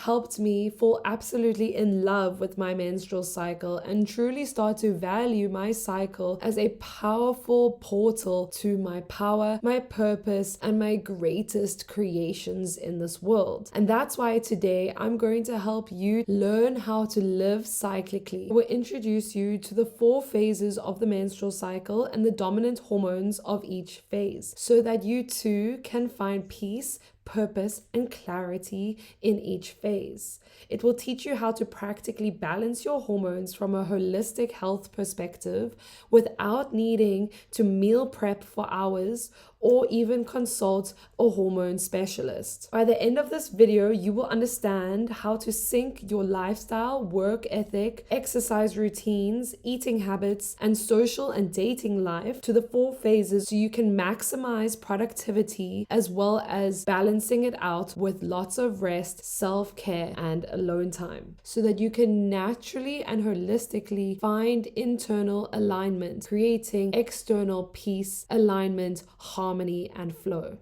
helped me fall absolutely in love with my menstrual cycle and truly start to value my cycle as a powerful portal to my power, my purpose, and my greatest creations in this world. And that's why today I'm going to help you learn how to live cyclically. We'll introduce you to the 4 phases of the menstrual cycle and the dominant hormones of each phase so that you too can find peace, purpose, and clarity in each phase. It will teach you how to practically balance your hormones from a holistic health perspective without needing to meal prep for hours or even consult a hormone specialist. By the end of this video, you will understand how to sync your lifestyle, work ethic, exercise routines, eating habits, and social and dating life to the 4 phases so you can maximize productivity as well as balancing it out with lots of rest, self-care, and alone time so that you can naturally and holistically find internal alignment, creating external peace, alignment, harmony, and flow.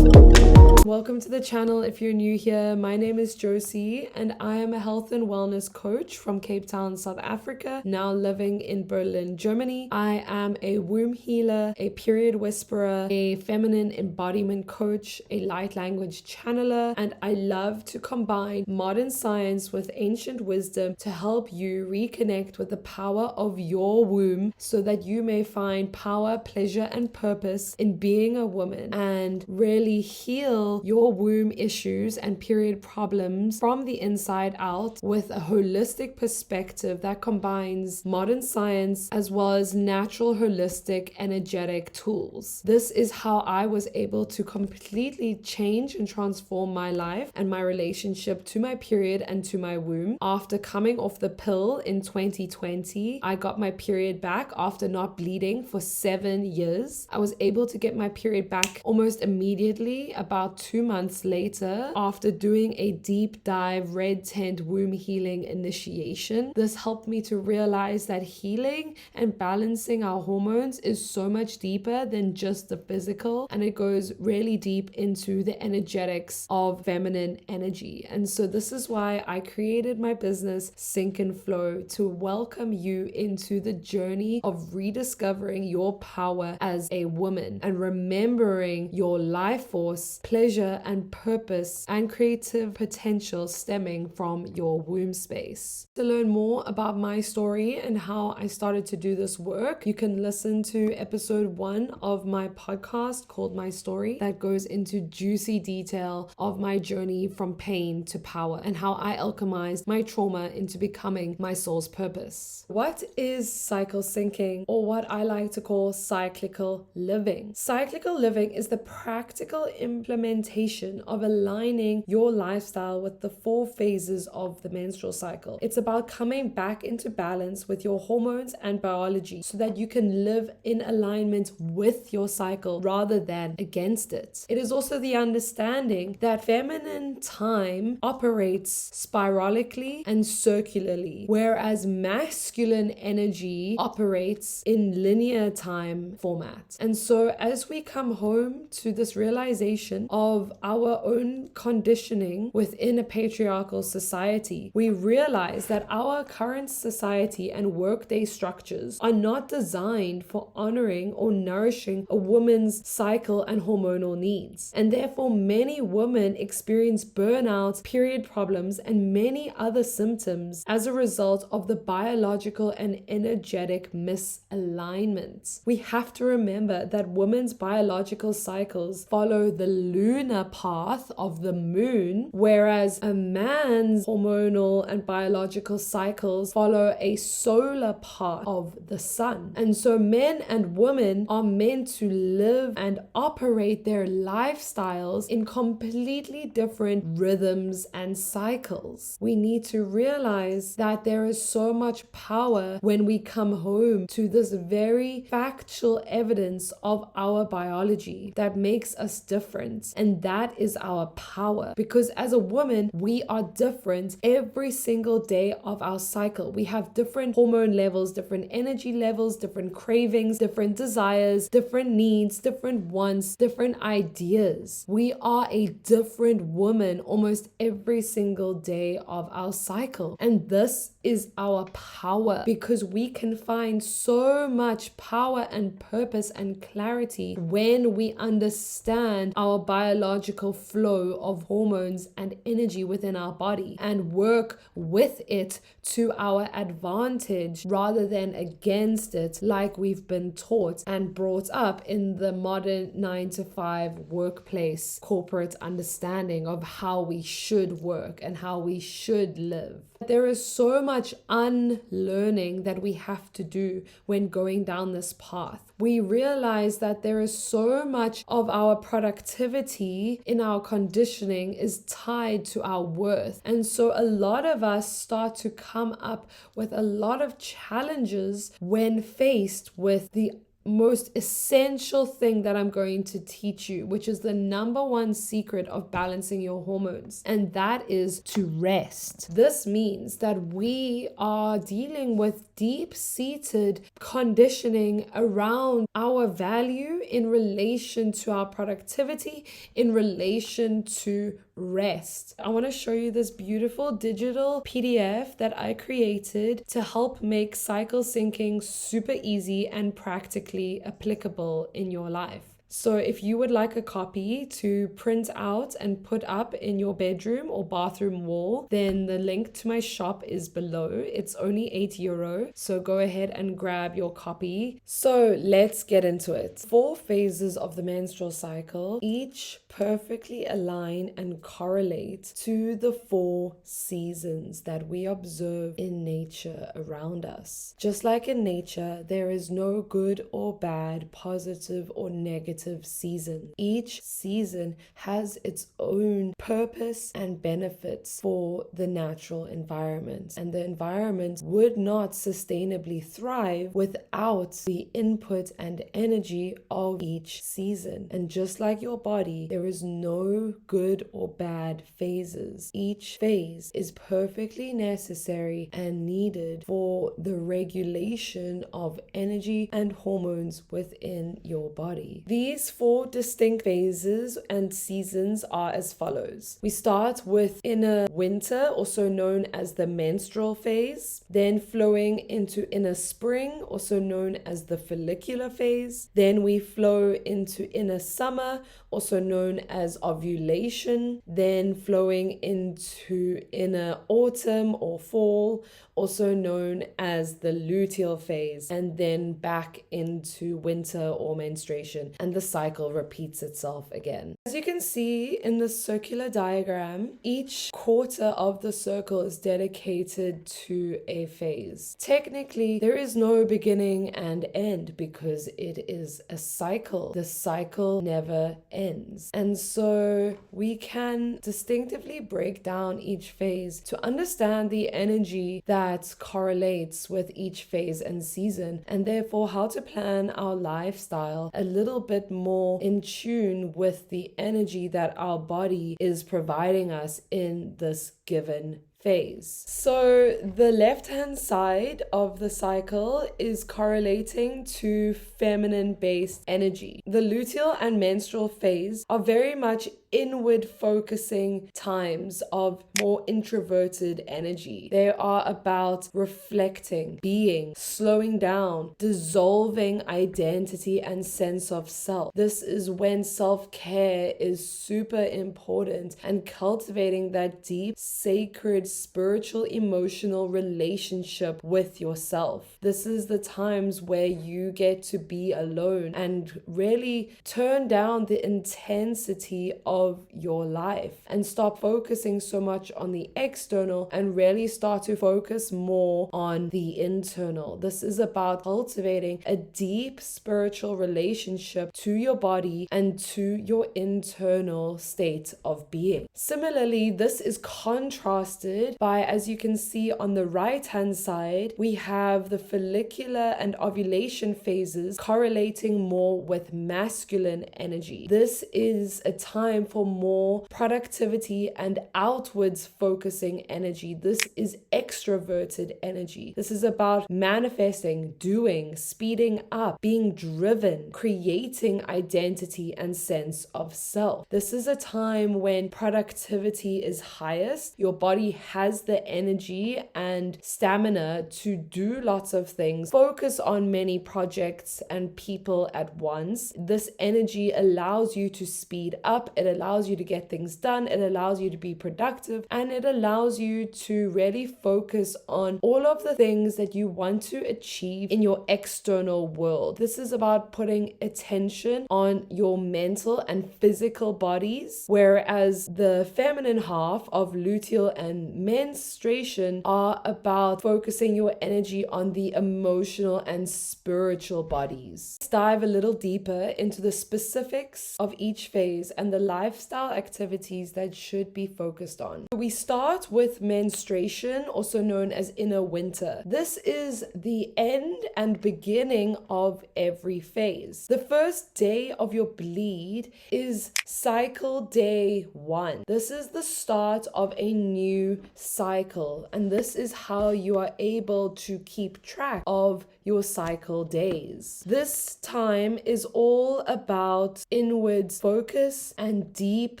Welcome to the channel. If you're new here, my name is Josie and I am a health and wellness coach from Cape Town, South Africa, now living in Berlin, Germany. I am a womb healer, a period whisperer, a feminine embodiment coach, a light language channeler, and I love to combine modern science with ancient wisdom to help you reconnect with the power of your womb so that you may find power, pleasure, and purpose in being a woman and really heal your womb issues and period problems from the inside out with a holistic perspective that combines modern science as well as natural, holistic, energetic tools. This is how I was able to completely change and transform my life and my relationship to my period and to my womb. After coming off the pill in 2020, I got my period back after not bleeding for 7 years. I was able to get my period back almost immediately, about 2 months later, after doing a deep dive red tent womb healing initiation. This helped me to realize that healing and balancing our hormones is so much deeper than just the physical, and it goes really deep into the energetics of feminine energy. And so this is why I created my business Sync and Flow, to welcome you into the journey of rediscovering your power as a woman and remembering your life force, pleasure, and purpose and creative potential stemming from your womb space. To learn more about my story and how I started to do this work, you can listen to episode 1 of my podcast called My Story that goes into juicy detail of my journey from pain to power and how I alchemized my trauma into becoming my soul's purpose. What is cycle syncing, or what I like to call cyclical living? Cyclical living is the practical implementation of aligning your lifestyle with the 4 phases of the menstrual cycle. It's about coming back into balance with your hormones and biology so that you can live in alignment with your cycle rather than against it. It is also the understanding that feminine time operates spiralically and circularly, whereas masculine energy operates in linear time format. And so as we come home to this realization of our own conditioning within a patriarchal society, we realize that our current society and workday structures are not designed for honoring or nourishing a woman's cycle and hormonal needs. And therefore, many women experience burnout, period problems, and many other symptoms as a result of the biological and energetic misalignment. We have to remember that women's biological cycles follow the lunar path of the moon, whereas a man's hormonal and biological cycles follow a solar path of the sun. And so men and women are meant to live and operate their lifestyles in completely different rhythms and cycles. We need to realize that there is so much power when we come home to this very factual evidence of our biology that makes us different, and that is is our power, because as a woman, we are different every single day of our cycle. We have different hormone levels, different energy levels, different cravings, different desires, different needs, different wants, different ideas. We are a different woman almost every single day of our cycle. And this is our power, because we can find so much power and purpose and clarity when we understand our biological flow of hormones and energy within our body and work with it to our advantage rather than against it, like we've been taught and brought up in the modern 9-to-5 workplace corporate understanding of how we should work and how we should live. There is so much unlearning that we have to do when going down this path. We realize that there is so much of our productivity in our conditioning is tied to our worth. And so a lot of us start to come up with a lot of challenges when faced with the most essential thing that I'm going to teach you, which is the number one secret of balancing your hormones, and that is to rest. This means that we are dealing with deep-seated conditioning around our value in relation to our productivity, in relation to rest. I want to show you this beautiful digital PDF that I created to help make cycle syncing super easy and practically applicable in your life. So if you would like a copy to print out and put up in your bedroom or bathroom wall, then the link to my shop is below. It's only €8, so go ahead and grab your copy. So let's get into it. 4 phases of the menstrual cycle, each perfectly align and correlate to the 4 seasons that we observe in nature around us. Just like in nature, there is no good or bad, positive or negative season. Each season has its own purpose and benefits for the natural environment, and the environment would not sustainably thrive without the input and energy of each season. And just like your body, there is no good or bad phases. Each phase is perfectly necessary and needed for the regulation of energy and hormones within your body. These 4 distinct phases and seasons are as follows. We start with inner winter, also known as the menstrual phase, then flowing into inner spring, also known as the follicular phase. Then we flow into inner summer, also known as ovulation, then flowing into inner autumn or fall, also known as the luteal phase, and then back into winter or menstruation, and the cycle repeats itself again. As you can see in the circular diagram, each quarter of the circle is dedicated to a phase. Technically, there is no beginning and end because it is a cycle. The cycle never ends. And so we can distinctively break down each phase to understand the energy that correlates with each phase and season, and therefore how to plan our lifestyle a little bit more in tune with the energy that our body is providing us in this given phase. So the left-hand side of the cycle is correlating to feminine-based energy. The luteal and menstrual phase are very much inward focusing times of more introverted energy. They are about reflecting, being, slowing down, dissolving identity and sense of self. This is when self-care is super important and cultivating that deep, sacred, spiritual, emotional relationship with yourself. This is the times where you get to be alone and really turn down the intensity of your life and stop focusing so much on the external and really start to focus more on the internal. This is about cultivating a deep spiritual relationship to your body and to your internal state of being. Similarly, this is contrasted started by, as you can see on the right hand side, we have the follicular and ovulation phases correlating more with masculine energy. This is a time for more productivity and outwards focusing energy. This is extroverted energy. This is about manifesting, doing, speeding up, being driven, creating identity and sense of self. This is a time when productivity is highest. Your body has the energy and stamina to do lots of things, focus on many projects and people at once. This energy allows you to speed up, it allows you to get things done, it allows you to be productive, and it allows you to really focus on all of the things that you want to achieve in your external world. This is about putting attention on your mental and physical bodies, whereas the feminine half of luteal and menstruation are about focusing your energy on the emotional and spiritual bodies. Let's dive a little deeper into the specifics of each phase and the lifestyle activities that should be focused on. We start with menstruation, also known as inner winter. This is the end and beginning of every phase. The first day of your bleed is cycle day 1. This is the start of a new cycle, and this is how you are able to keep track of your cycle days. This time is all about inward focus and deep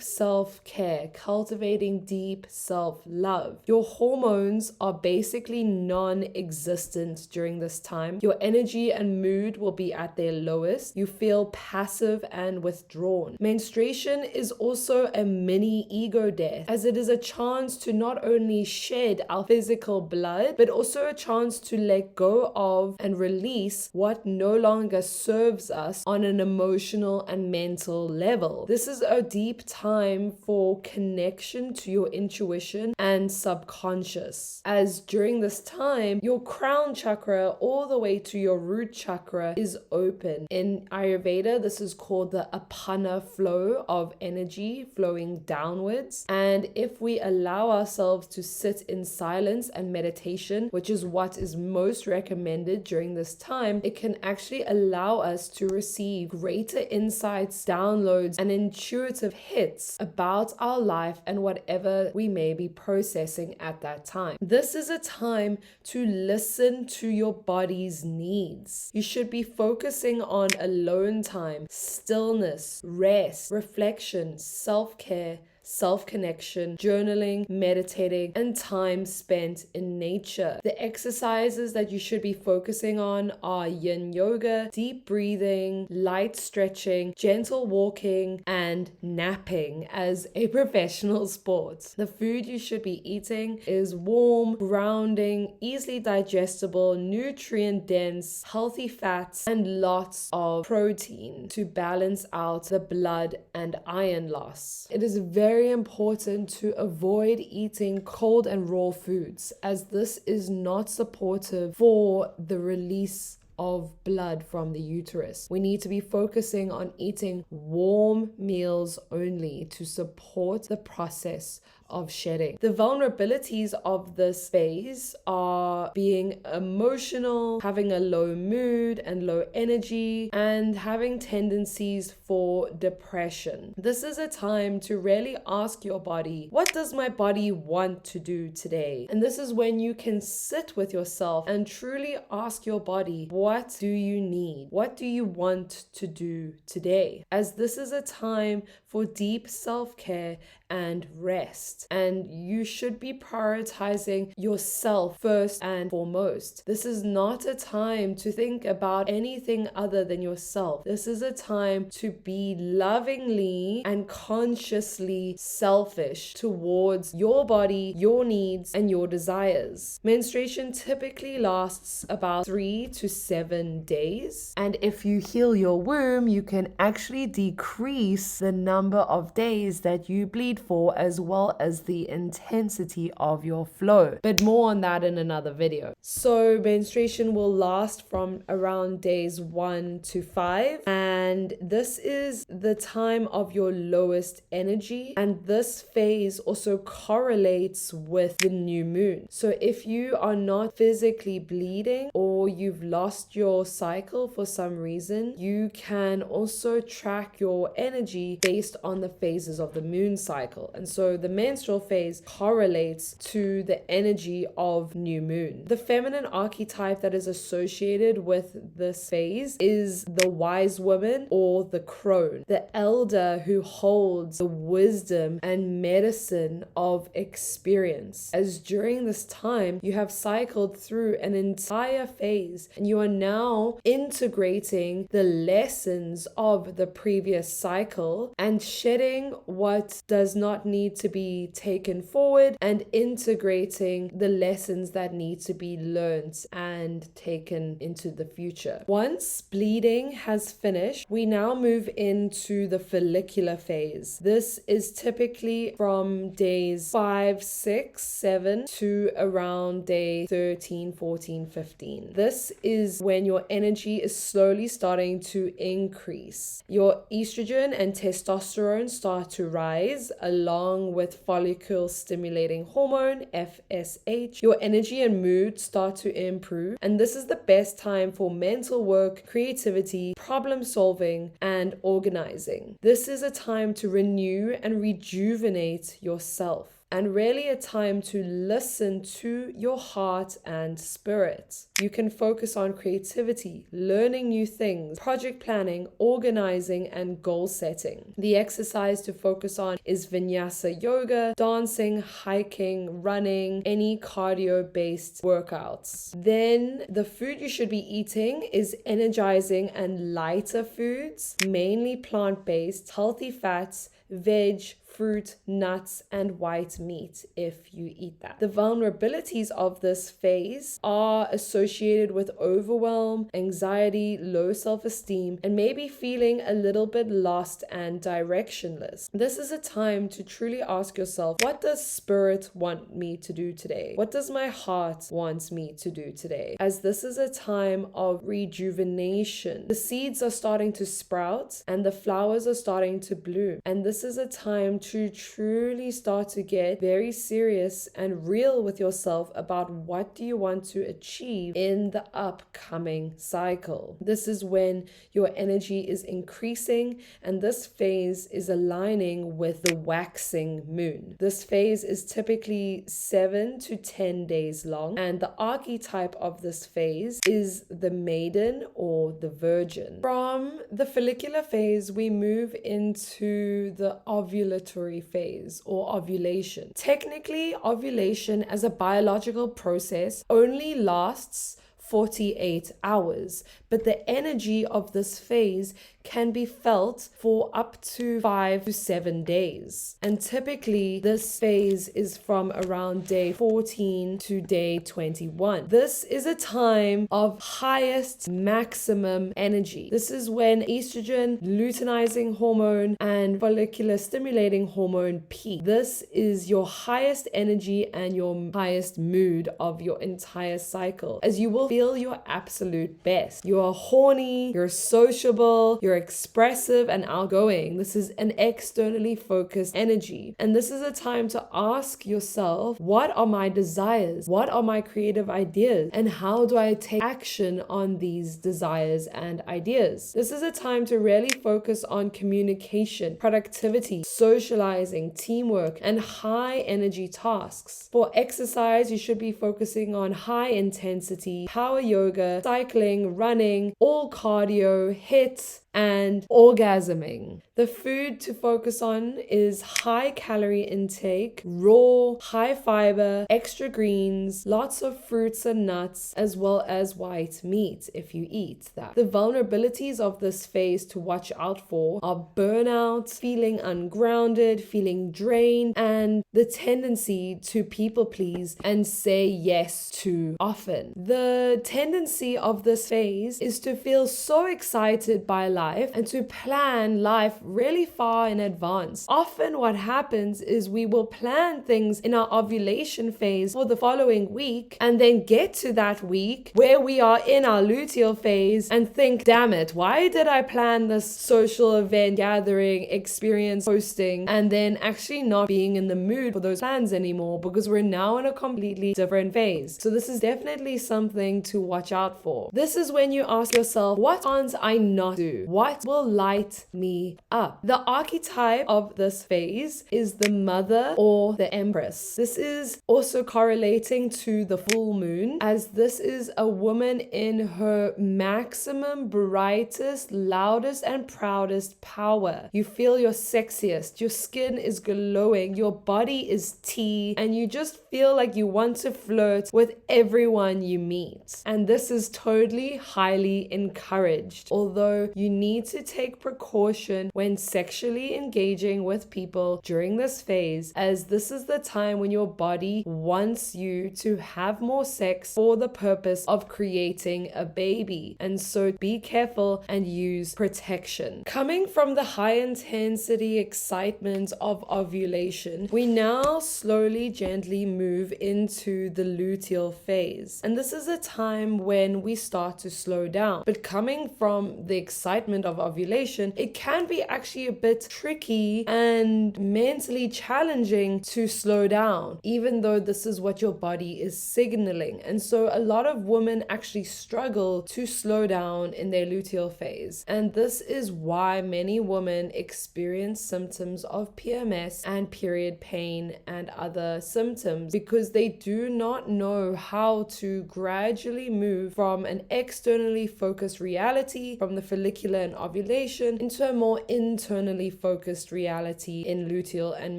self-care, cultivating deep self-love. Your hormones are basically non-existent during this time. Your energy and mood will be at their lowest. You feel passive and withdrawn. Menstruation is also a mini ego death, as it is a chance to not only shed our physical blood, but also a chance to let go of and release what no longer serves us on an emotional and mental level. This is a deep time for connection to your intuition and subconscious, as during this time your crown chakra all the way to your root chakra is open. In Ayurveda, this is called the apana flow of energy flowing downwards, and if we allow ourselves to sit in silence and meditation, which is what is most recommended during this time, it can actually allow us to receive greater insights, downloads, and intuitive hits about our life and whatever we may be processing at that time. This is a time to listen to your body's needs. You should be focusing on alone time, stillness, rest, reflection, self-care, self-connection, journaling, meditating, and time spent in nature. The exercises that you should be focusing on are yin yoga, deep breathing, light stretching, gentle walking, and napping as a professional sport. The food you should be eating is warm, grounding, easily digestible, nutrient-dense, healthy fats, and lots of protein to balance out the blood and iron loss. It is very important to avoid eating cold and raw foods, as this is not supportive for the release of blood from the uterus. We need to be focusing on eating warm meals only to support the process of shedding. The vulnerabilities of this phase are being emotional, having a low mood and low energy, and having tendencies for depression. This is a time to really ask your body, what does my body want to do today? And this is when you can sit with yourself and truly ask your body, what do you need? What do you want to do today? As this is a time for deep self-care and rest, and you should be prioritizing yourself first and foremost. This is not a time to think about anything other than yourself. This is a time to be lovingly and consciously selfish towards your body, your needs, and your desires. Menstruation typically lasts about 3 to 7 days, and if you heal your womb, you can actually decrease the number of days that you bleed for, as well as the intensity of your flow. But more on that in another video. So menstruation will last from around days 1 to 5, and this is the time of your lowest energy, and this phase also correlates with the new moon. So if you are not physically bleeding or you've lost your cycle for some reason, you can also track your energy based on the phases of the moon cycle. And so the menstrual phase correlates to the energy of new moon. The feminine archetype that is associated with this phase is the wise woman or the crone, the elder who holds the wisdom and medicine of experience. As during this time, you have cycled through an entire phase and you are now integrating the lessons of the previous cycle and shedding what does not need to be taken forward and integrating the lessons that need to be learned and taken into the future. Once bleeding has finished, we now move into the follicular phase. This is typically from days 5, 6, 7 to around day 13, 14, 15. This is when your energy is slowly starting to increase. Your estrogen and testosterone start to rise along with follicle stimulating hormone, FSH. Your energy and mood start to improve, and this is the best time for mental work, creativity, problem solving, and organizing. This is a time to renew and rejuvenate yourself, and really a time to listen to your heart and spirit. You can focus on creativity, learning new things, project planning, organizing, and goal setting. The exercise to focus on is vinyasa yoga, dancing, hiking, running, any cardio-based workouts. Then the food you should be eating is energizing and lighter foods, mainly plant-based, healthy fats, veg, fruit, nuts, and white meat if you eat that. The vulnerabilities of this phase are associated with overwhelm, anxiety, low self-esteem, and maybe feeling a little bit lost and directionless. This is a time to truly ask yourself, what does spirit want me to do today? What does my heart want me to do today? As this is a time of rejuvenation. The seeds are starting to sprout and the flowers are starting to bloom. And this is a time to truly start to get very serious and real with yourself about what do you want to achieve in the upcoming cycle. This is when your energy is increasing, and this phase is aligning with the waxing moon. This phase is typically 7 to 10 days long, and the archetype of this phase is the maiden or the virgin. From the follicular phase, we move into the ovulatory phase or ovulation. Technically, ovulation as a biological process only lasts 48 hours, but the energy of this phase can be felt for up to 5 to 7 days. And typically this phase is from around day 14 to day 21. This is a time of highest maximum energy. This is when estrogen, luteinizing hormone, and follicular stimulating hormone peak. This is your highest energy and your highest mood of your entire cycle, as you will feel your absolute best. You are horny, you're sociable, you're expressive and outgoing. This is an externally focused energy. And this is a time to ask yourself, what are my desires? What are my creative ideas? And how do I take action on these desires and ideas? This is a time to really focus on communication, productivity, socializing, teamwork, and high energy tasks. For exercise, you should be focusing on high intensity, power yoga, cycling, running, all cardio, HIIT, and orgasming. The food to focus on is high calorie intake, raw, high fiber, extra greens, lots of fruits and nuts, as well as white meat if you eat that. The vulnerabilities of this phase to watch out for are burnout, feeling ungrounded, feeling drained, and the tendency to people please and say yes too often. The tendency of this phase is to feel so excited by life and to plan life really far in advance. Often what happens is we will plan things in our ovulation phase for the following week and then get to that week where we are in our luteal phase and think, damn it, why did I plan this social event, gathering, experience, hosting, and then actually not being in the mood for those plans anymore because we're now in a completely different phase. So this is definitely something to watch out for. This is when you ask yourself, what can't I not do? What will light me up? The archetype of this phase is the mother or the empress. This is also correlating to the full moon, as this is a woman in her maximum, brightest, loudest, and proudest power. You feel your sexiest, your skin is glowing, your body is tea, and you just feel like you want to flirt with everyone you meet. And this is totally highly encouraged, although you need to take precaution when sexually engaging with people during this phase, as this is the time when your body wants you to have more sex for the purpose of creating a baby. And so be careful and use protection. Coming from the high intensity excitement of ovulation, we now slowly, gently move into the luteal phase. And this is a time when we start to slow down. But coming from the excitement of ovulation, it can be actually a bit tricky and mentally challenging to slow down, even though this is what your body is signaling. And so a lot of women actually struggle to slow down in their luteal phase. And this is why many women experience symptoms of PMS and period pain and other symptoms, because they do not know how to gradually move from an externally focused reality from the follicular and ovulation into a more internally focused reality in luteal and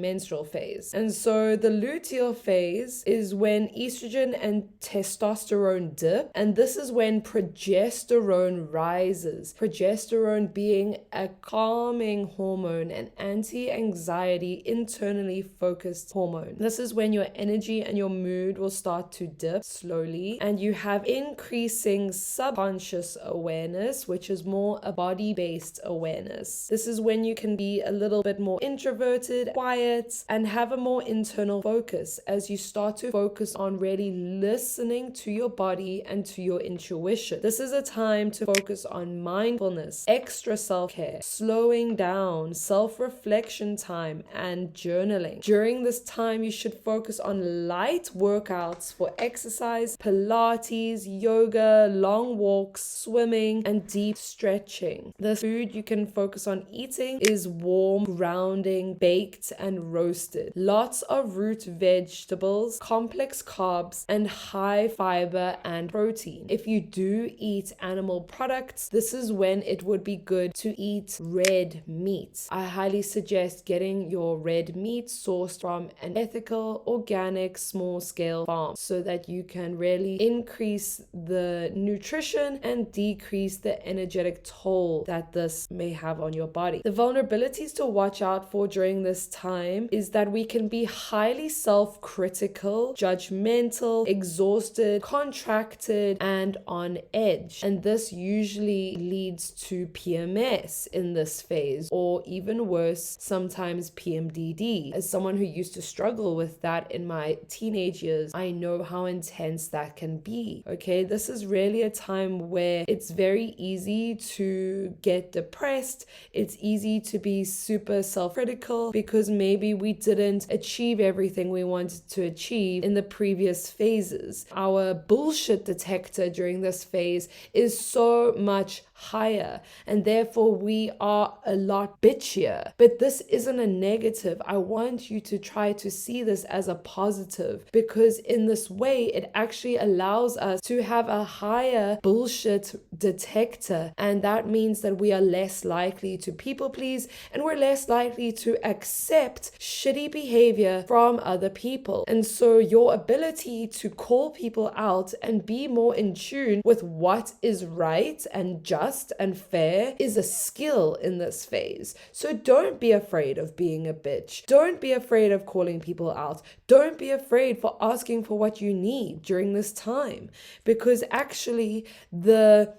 menstrual phase. And so the luteal phase is when estrogen and testosterone dip, and this is when progesterone rises. Progesterone being a calming hormone, an anti-anxiety, internally focused hormone. This is when your energy and your mood will start to dip slowly, and you have increasing subconscious awareness, which is more a body-based awareness. This is when you can be a little bit more introverted, quiet, and have a more internal focus as you start to focus on really listening to your body and to your intuition. This is a time to focus on mindfulness, extra self-care, slowing down, self-reflection time, and journaling. During this time, you should focus on light workouts for exercise, Pilates, yoga, long walks, swimming, and deep stretching. The food you can focus on eating is warm, grounding, baked, and roasted. Lots of root vegetables, complex carbs, and high fiber and protein. If you do eat animal products, this is when it would be good to eat red meat. I highly suggest getting your red meat sourced from an ethical, organic, small-scale farm so that you can really increase the nutrition and decrease the energetic toll that this may have on your body. The vulnerabilities to watch out for during this time is that we can be highly self-critical, judgmental, exhausted, contracted, and on edge. And this usually leads to PMS in this phase, or even worse, sometimes PMDD. As someone who used to struggle with that in my teenage years, I know how intense that can be. Okay, this is really a time where it's very easy to get depressed. It's easy to be super self-critical because maybe we didn't achieve everything we wanted to achieve in the previous phases. Our bullshit detector during this phase is so much higher, and therefore we are a lot bitchier. But this isn't a negative. I want you to try to see this as a positive, because in this way it actually allows us to have a higher bullshit detector, and that means that we are less likely to people please, and we're less likely to accept shitty behavior from other people. And so your ability to call people out and be more in tune with what is right and just and fair is a skill in this phase. So don't be afraid of being a bitch. Don't be afraid of calling people out. Don't be afraid for asking for what you need during this time, because actually the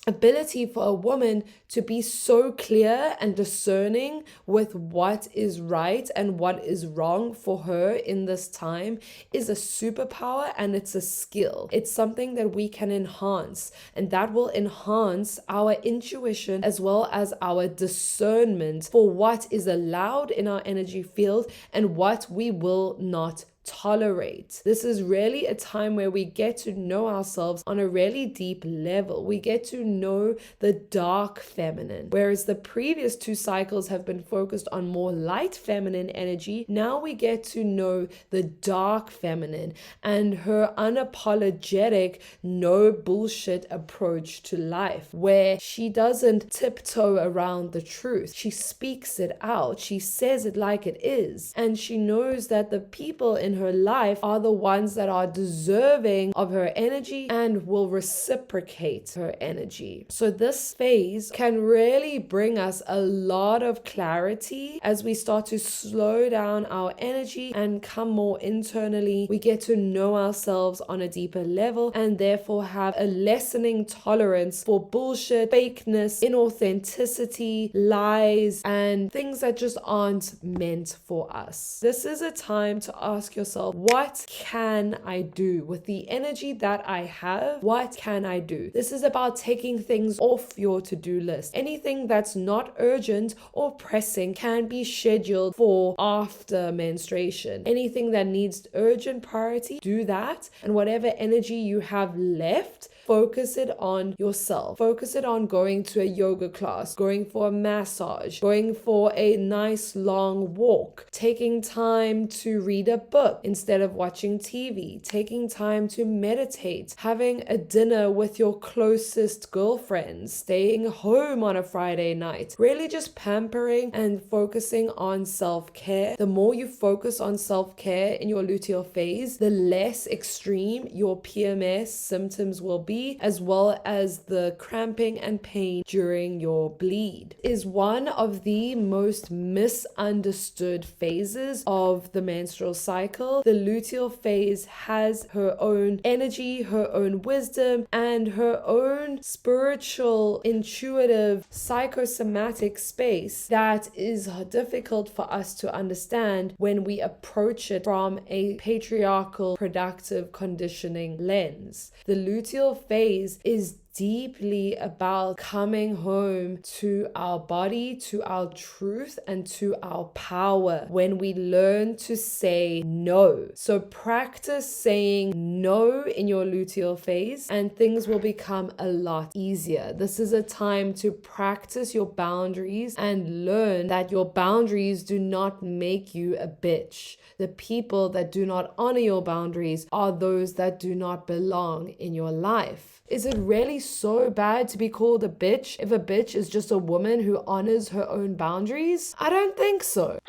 ability for a woman to be so clear and discerning with what is right and what is wrong for her in this time is a superpower, and it's a skill. It's something that we can enhance, and that will enhance our intuition as well as our discernment for what is allowed in our energy field and what we will not tolerate. This is really a time where we get to know ourselves on a really deep level. We get to know the dark feminine. Whereas the previous 2 cycles have been focused on more light feminine energy, now we get to know the dark feminine and her unapologetic, no bullshit approach to life, where she doesn't tiptoe around the truth. She speaks it out. She says it like it is. And she knows that the people in her life are the ones that are deserving of her energy and will reciprocate her energy. So this phase can really bring us a lot of clarity as we start to slow down our energy and come more internally. We get to know ourselves on a deeper level and therefore have a lessening tolerance for bullshit, fakeness, inauthenticity, lies, and things that just aren't meant for us. This is a time to ask yourself, what can I do with the energy that I have? What can I do? This is about taking things off your to-do list. Anything that's not urgent or pressing can be scheduled for after menstruation. Anything that needs urgent priority, do that. And whatever energy you have left, focus it on yourself. Focus it on going to a yoga class, going for a massage, going for a nice long walk, taking time to read a book instead of watching TV, taking time to meditate, having a dinner with your closest girlfriends, staying home on a Friday night, really just pampering and focusing on self-care. The more you focus on self-care in your luteal phase, the less extreme your PMS symptoms will be, as well as the cramping and pain during your bleed. Is one of the most misunderstood phases of the menstrual cycle. The luteal phase has her own energy, her own wisdom, and her own spiritual, intuitive, psychosomatic space that is difficult for us to understand when we approach it from a patriarchal, productive conditioning lens. The luteal phase is deeply about coming home to our body, to our truth, and to our power when we learn to say no. So practice saying no in your luteal phase and things will become a lot easier. This is a time to practice your boundaries and learn that your boundaries do not make you a bitch. The people that do not honor your boundaries are those that do not belong in your life. Is it really so bad to be called a bitch if a bitch is just a woman who honors her own boundaries? I don't think so.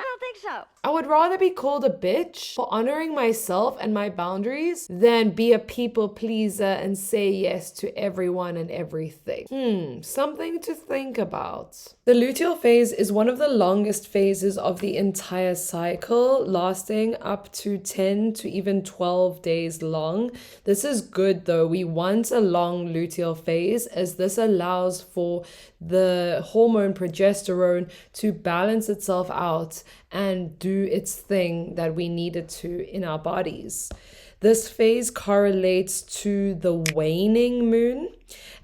I would rather be called a bitch for honoring myself and my boundaries than be a people pleaser and say yes to everyone and everything. Something to think about. The luteal phase is one of the longest phases of the entire cycle, lasting up to 10 to even 12 days long. This is good though. We want a long luteal phase as this allows for the hormone progesterone to balance itself out and do its thing that we need it to in our bodies. This phase correlates to the waning moon,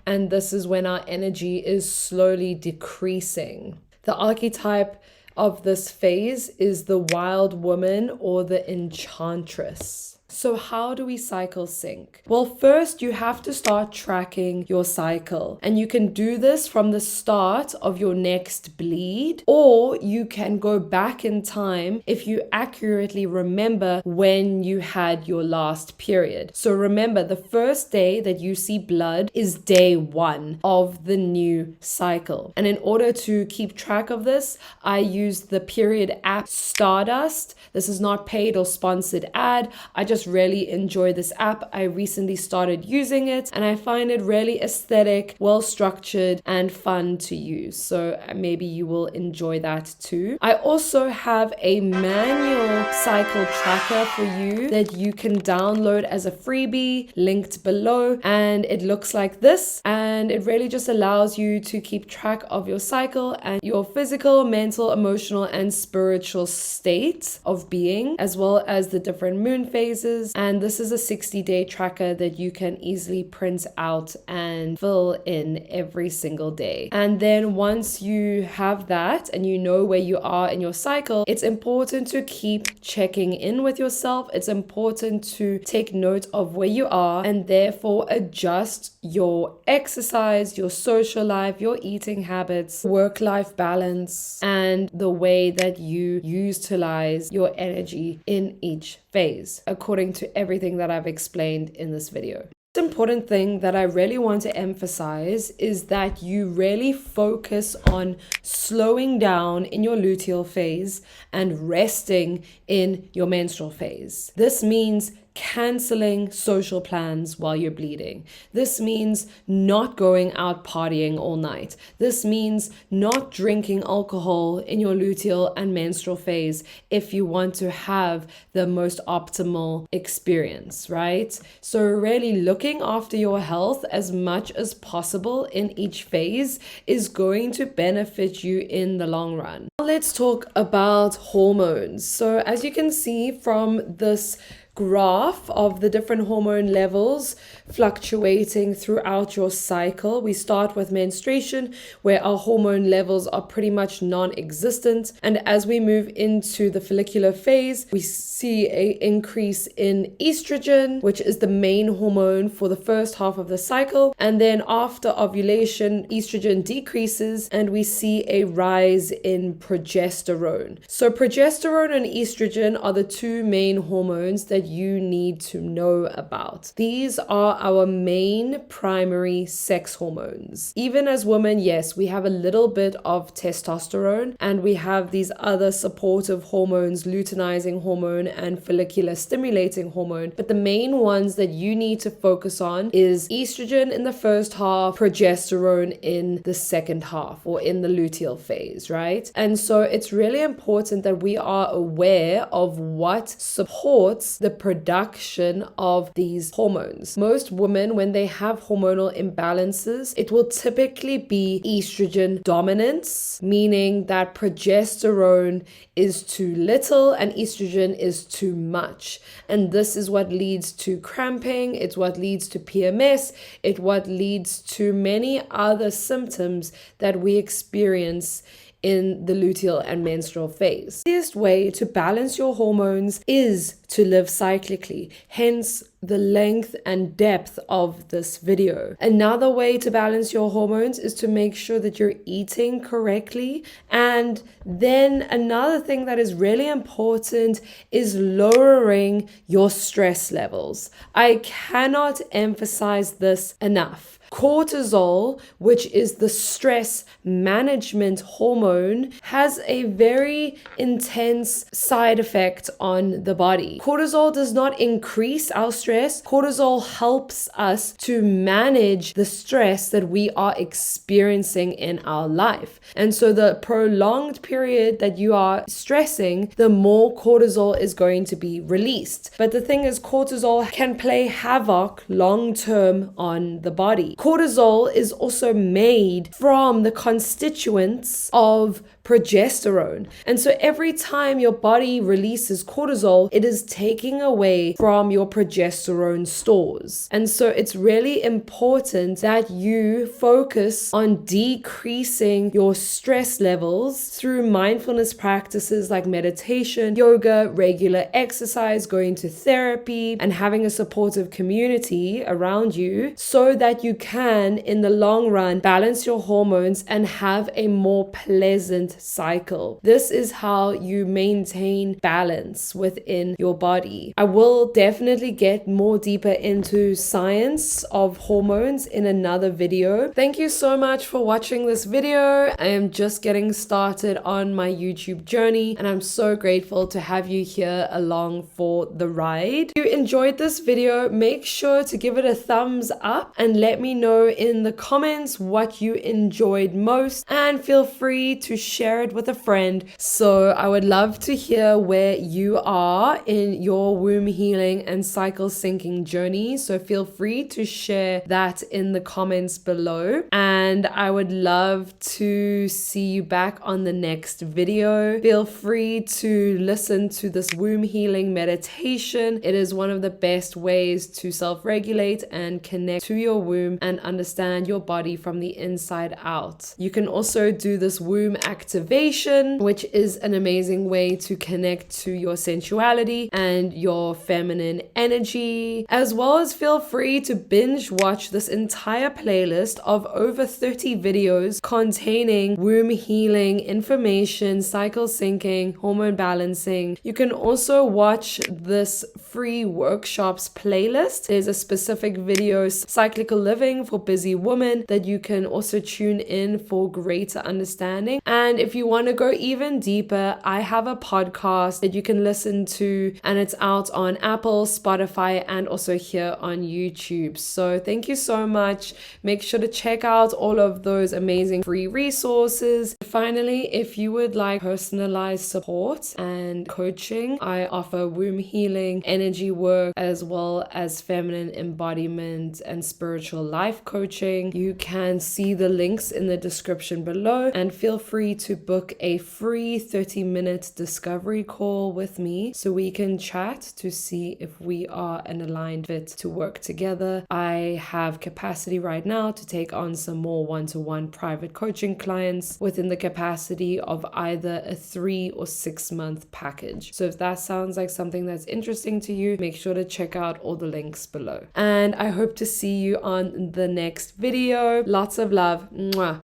and this is when our energy is slowly decreasing. The archetype of this phase is the wild woman or the enchantress. So how do we cycle sync? Well, first you have to start tracking your cycle, and you can do this from the start of your next bleed, or you can go back in time if you accurately remember when you had your last period. So remember, the first day that you see blood is day 1 of the new cycle. And in order to keep track of this, I use the period app Stardust. This is not paid or sponsored ad. I just just really enjoy this app. I recently started using it and I find it really aesthetic, well structured, and fun to use. So maybe you will enjoy that too. I also have a manual cycle tracker for you that you can download as a freebie, linked below, and it looks like this, and it really just allows you to keep track of your cycle and your physical, mental, emotional, and spiritual state of being, as well as the different moon phases. And this is a 60-day tracker that you can easily print out and fill in every single day. And then once you have that and you know where you are in your cycle, it's important to keep checking in with yourself. It's important to take note of where you are and therefore adjust your exercise, your social life, your eating habits, work-life balance, and the way that you utilize your energy in each phase, according to everything that I've explained in this video. The important thing that I really want to emphasize is that you really focus on slowing down in your luteal phase and resting in your menstrual phase. This means canceling social plans while you're bleeding. This means not going out partying all night. This means not drinking alcohol in your luteal and menstrual phase if you want to have the most optimal experience, right? So really looking after your health as much as possible in each phase is going to benefit you in the long run. Now let's talk about hormones. So as you can see from this graph of the different hormone levels fluctuating throughout your cycle. We start with menstruation, where our hormone levels are pretty much non-existent. And as we move into the follicular phase, we see an increase in estrogen, which is the main hormone for the first half of the cycle. And then after ovulation, estrogen decreases and we see a rise in progesterone. So progesterone and estrogen are the two main hormones that you need to know about. These are our main primary sex hormones. Even as women, yes, we have a little bit of testosterone and we have these other supportive hormones, luteinizing hormone and follicular stimulating hormone. But the main ones that you need to focus on is estrogen in the first half, progesterone in the second half, or in the luteal phase, right? And so it's really important that we are aware of what supports the production of these hormones. Most women, when they have hormonal imbalances, it will typically be estrogen dominance, meaning that progesterone is too little and estrogen is too much. And this is what leads to cramping, it's what leads to PMS, it's what leads to many other symptoms that we experience in the luteal and menstrual phase. The easiest way to balance your hormones is to live cyclically, hence the length and depth of this video. Another way to balance your hormones is to make sure that you're eating correctly. And then another thing that is really important is lowering your stress levels. I cannot emphasize this enough. Cortisol, which is the stress management hormone, has a very intense side effect on the body. Cortisol does not increase our stress. Cortisol helps us to manage the stress that we are experiencing in our life. And so the prolonged period that you are stressing, the more cortisol is going to be released. But the thing is, cortisol can play havoc long term on the body. Cortisol is also made from the constituents of progesterone. And so every time your body releases cortisol, it is taking away from your progesterone stores. And so it's really important that you focus on decreasing your stress levels through mindfulness practices like meditation, yoga, regular exercise, going to therapy, and having a supportive community around you so that you can, in the long run, balance your hormones and have a more pleasant month cycle. This is how you maintain balance within your body. I will definitely get more deeper into science of hormones in another video. Thank you so much for watching this video. I am just getting started on my YouTube journey, and I'm so grateful to have you here along for the ride. If you enjoyed this video, make sure to give it a thumbs up and let me know in the comments what you enjoyed most, and feel free to share it with a friend. So I would love to hear where you are in your womb healing and cycle syncing journey. So feel free to share that in the comments below, and I would love to see you back on the next video. Feel free to listen to this womb healing meditation. It is one of the best ways to self-regulate and connect to your womb and understand your body from the inside out. You can also do this womb activation, which is an amazing way to connect to your sensuality and your feminine energy, as well as feel free to binge watch this entire playlist of over 30 videos containing womb healing information, cycle syncing, hormone balancing. You can also watch this free workshops playlist. There's a specific video, cyclical living for busy women, that you can also tune in for greater understanding. And if you want to go even deeper, I have a podcast that you can listen to, and it's out on Apple, Spotify, and also here on YouTube. So thank you so much. Make sure to check out all of those amazing free resources. Finally, if you would like personalized support and coaching, I offer womb healing, energy work, as well as feminine embodiment and spiritual life coaching. You can see the links in the description below, and feel free to book a free 30-minute discovery call with me so we can chat to see if we are an aligned fit to work together. I have capacity right now to take on some more one-to-one private coaching clients within the capacity of either a 3 or 6 month package. So if that sounds like something that's interesting to you, make sure to check out all the links below. And I hope to see you on the next video. Lots of love. Mwah.